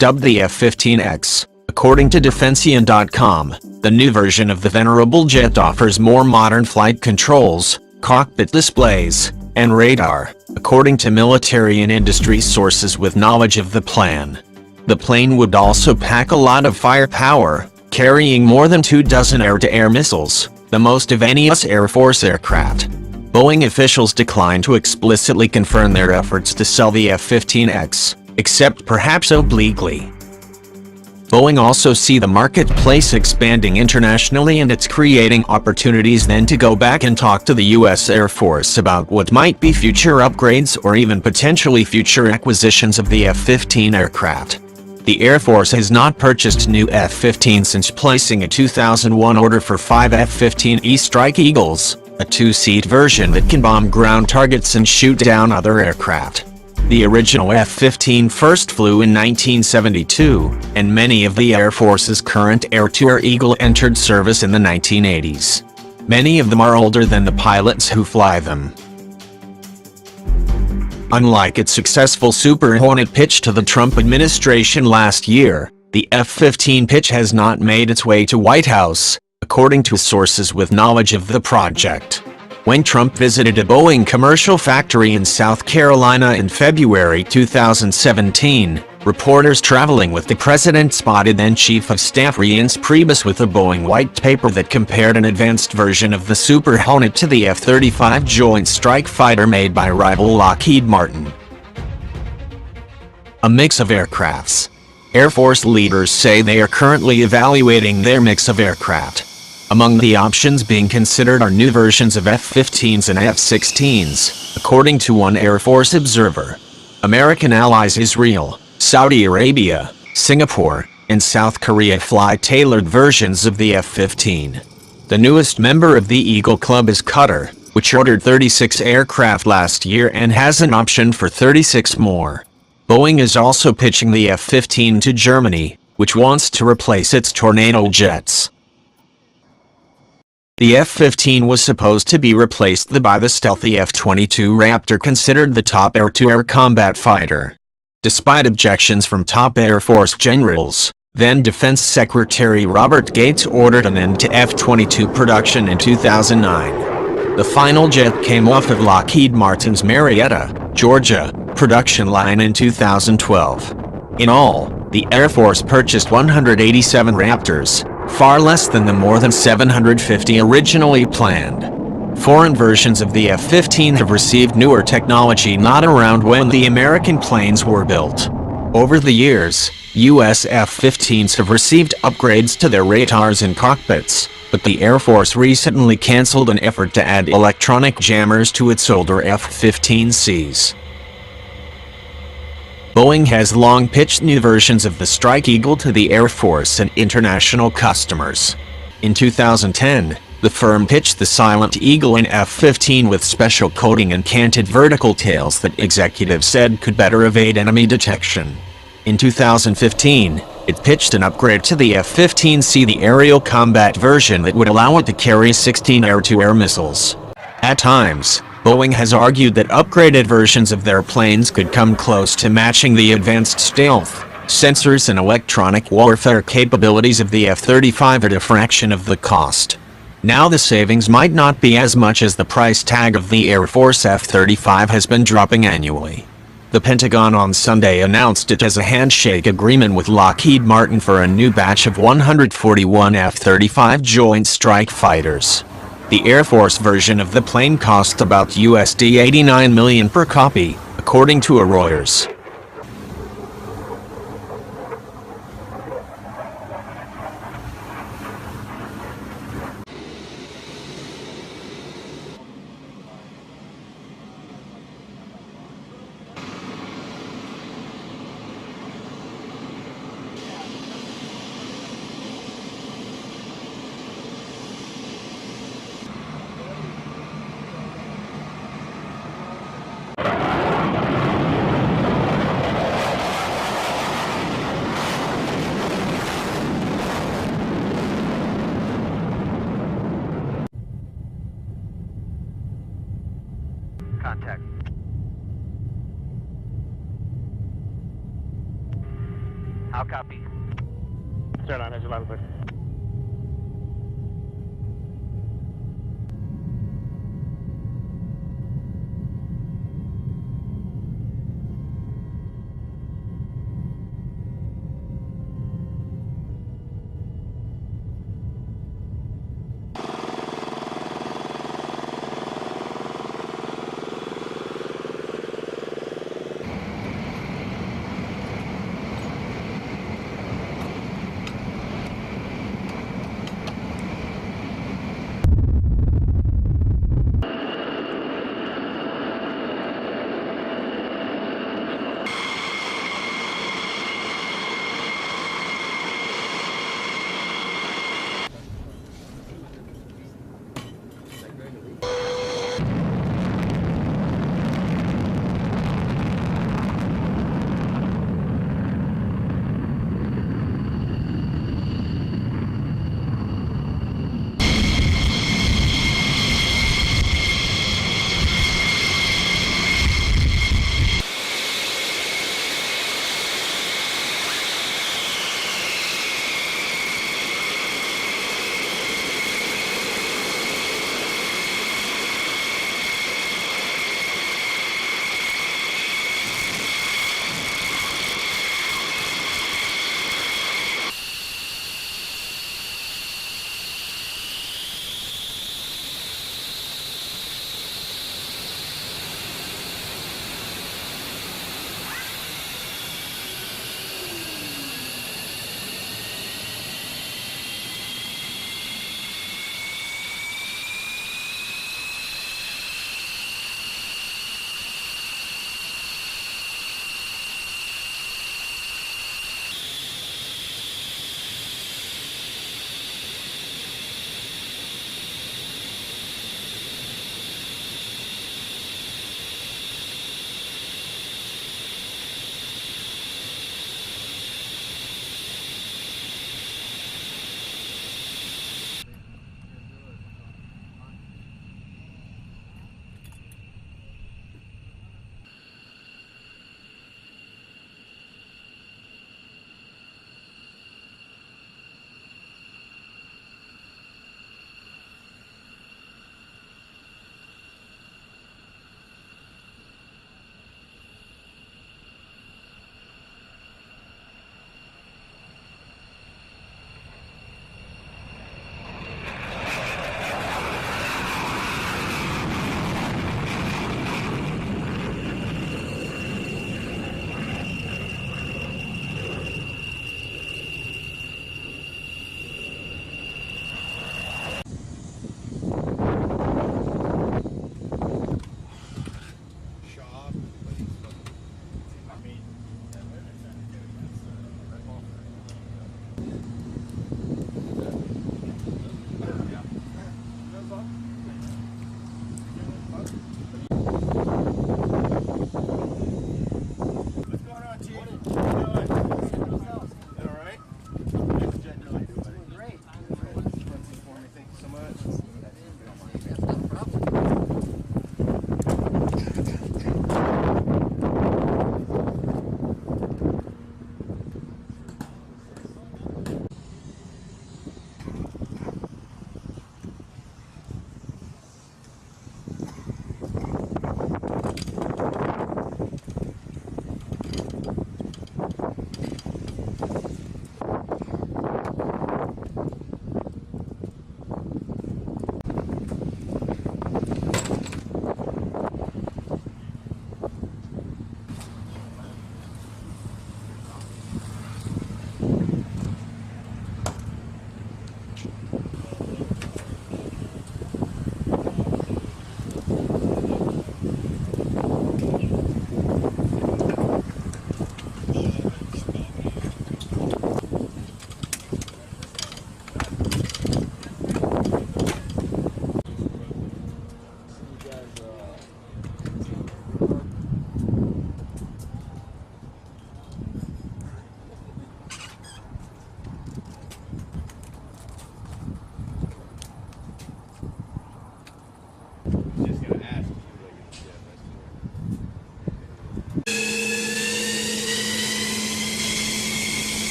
Dubbed the F-15X, according to Defensian.com, the new version of the venerable jet offers more modern flight controls, cockpit displays, and radar, according to military and industry sources with knowledge of the plan. The plane would also pack a lot of firepower, carrying more than 24 air-to-air missiles, the most of any U.S. Air Force aircraft. Boeing officials declined to explicitly confirm their efforts to sell the F-15X, except perhaps obliquely. Boeing also see the marketplace expanding internationally, and it's creating opportunities then to go back and talk to the U.S. Air Force about what might be future upgrades or even potentially future acquisitions of the F-15 aircraft. The Air Force has not purchased new F-15 since placing a 2001 order for 5 F-15E Strike Eagles, a two-seat version that can bomb ground targets and shoot down other aircraft. The original F-15 first flew in 1972, and many of the Air Force's current air-to-air Eagle entered service in the 1980s. Many of them are older than the pilots who fly them. Unlike its successful Super Hornet pitch to the Trump administration last year, the F-15 pitch has not made its way to White House, according to sources with knowledge of the project. When Trump visited a Boeing commercial factory in South Carolina in February 2017, reporters traveling with the president spotted then Chief of Staff Reince Priebus with a Boeing white paper that compared an advanced version of the Super Hornet to the F-35 Joint Strike Fighter made by rival Lockheed Martin. A mix of aircrafts. Air Force leaders say they are currently evaluating their mix of aircraft. Among the options being considered are new versions of F-15s and F-16s, according to one Air Force observer. American allies Israel, Saudi Arabia, Singapore, and South Korea fly tailored versions of the F-15. The newest member of the Eagle Club is Qatar, which ordered 36 aircraft last year and has an option for 36 more. Boeing is also pitching the F-15 to Germany, which wants to replace its Tornado jets. The F-15 was supposed to be replaced by the stealthy F-22 Raptor, considered the top air-to-air combat fighter. Despite objections from top Air Force generals, then Defense Secretary Robert Gates ordered an end to F-22 production in 2009. The final jet came off of Lockheed Martin's Marietta, Georgia, production line in 2012. In all, the Air Force purchased 187 Raptors, far less than the more than 750 originally planned. Foreign versions of the F-15 have received newer technology not around when the American planes were built. Over the years, U.S. F-15s have received upgrades to their radars and cockpits, but the Air Force recently canceled an effort to add electronic jammers to its older F-15Cs. Boeing has long pitched new versions of the Strike Eagle to the Air Force and international customers. In 2010, the firm pitched the Silent Eagle in F-15 with special coating and canted vertical tails that executives said could better evade enemy detection. In 2015, it pitched an upgrade to the F-15C, the aerial combat version that would allow it to carry 16 air-to-air missiles. At times, Boeing has argued that upgraded versions of their planes could come close to matching the advanced stealth, sensors and electronic warfare capabilities of the F-35 at a fraction of the cost. Now the savings might not be as much as the price tag of the Air Force F-35 has been dropping annually. The Pentagon on Sunday announced it has a handshake agreement with Lockheed Martin for a new batch of 141 F-35 Joint Strike Fighters. The Air Force version of the plane cost about $89 million per copy, according to a Reuters. Contact. copy. Stern on, has your line clear.